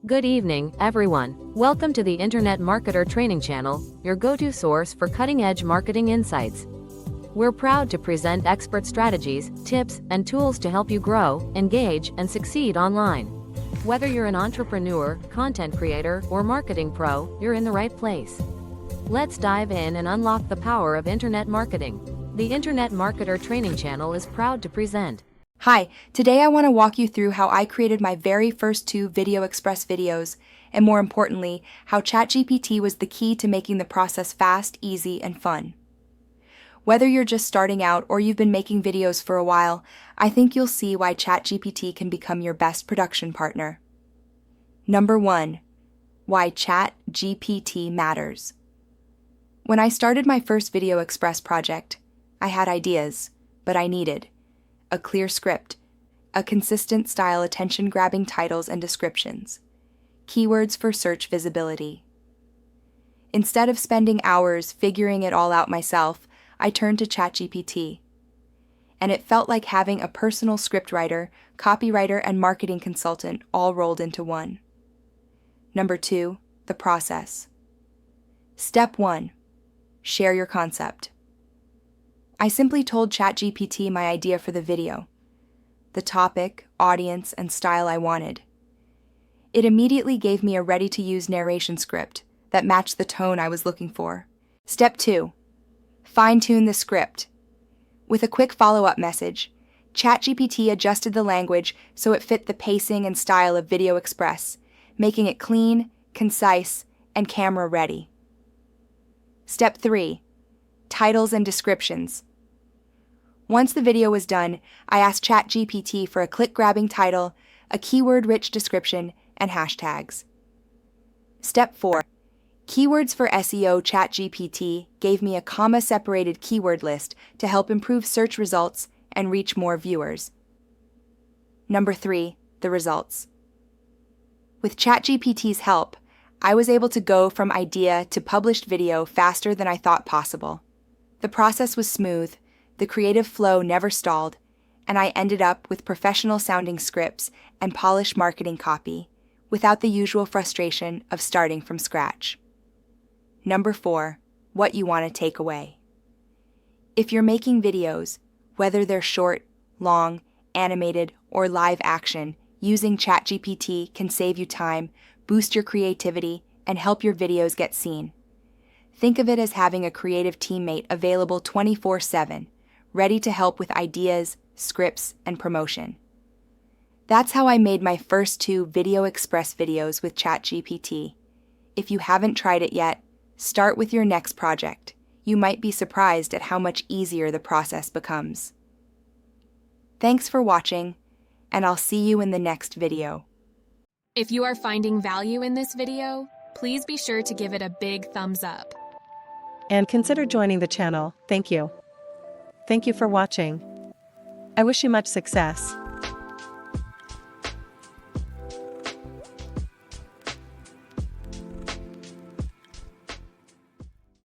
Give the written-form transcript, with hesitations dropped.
Good evening, everyone. Welcome to the Internet Marketer Training Channel, your go-to source for cutting-edge marketing insights. We're proud to present expert strategies, tips, and tools to help you grow, engage, and succeed online. Whether you're an entrepreneur, content creator, or marketing pro, you're in the right place. Let's dive in and unlock the power of internet marketing. The Internet Marketer Training Channel is proud to present. Hi, today I want to walk you through how I created my very first 2 Video Express videos, and more importantly, how ChatGPT was the key to making the process fast, easy, and fun. Whether you're just starting out or you've been making videos for a while, I think you'll see why ChatGPT can become your best production partner. Number 1. Why ChatGPT matters. When I started my first Video Express project, I had ideas, but I needed a clear script, a consistent style, attention-grabbing titles and descriptions, keywords for search visibility. Instead of spending hours figuring it all out myself, I turned to ChatGPT. And it felt like having a personal scriptwriter, copywriter, and marketing consultant all rolled into one. Number 2, the process. Step 1, share your concept. I simply told ChatGPT my idea for the video, the topic, audience, and style I wanted. It immediately gave me a ready-to-use narration script that matched the tone I was looking for. Step 2, fine-tune the script. With a quick follow-up message, ChatGPT adjusted the language so it fit the pacing and style of Video Express, making it clean, concise, and camera-ready. Step 3, titles and descriptions. Once the video was done, I asked ChatGPT for a click-grabbing title, a keyword-rich description, and hashtags. Step 4, keywords for SEO. ChatGPT gave me a comma-separated keyword list to help improve search results and reach more viewers. Number 3, the results. With ChatGPT's help, I was able to go from idea to published video faster than I thought possible. The process was smooth, the creative flow never stalled, and I ended up with professional-sounding scripts and polished marketing copy, without the usual frustration of starting from scratch. Number 4, what you want to take away. If you're making videos, whether they're short, long, animated, or live action, using ChatGPT can save you time, boost your creativity, and help your videos get seen. Think of it as having a creative teammate available 24/7, ready to help with ideas, scripts, and promotion. That's how I made my first 2 Video Express videos with ChatGPT. If you haven't tried it yet, start with your next project. You might be surprised at how much easier the process becomes. Thanks for watching, and I'll see you in the next video. If you are finding value in this video, please be sure to give it a big thumbs up. And consider joining the channel. Thank you. Thank you for watching. I wish you much success.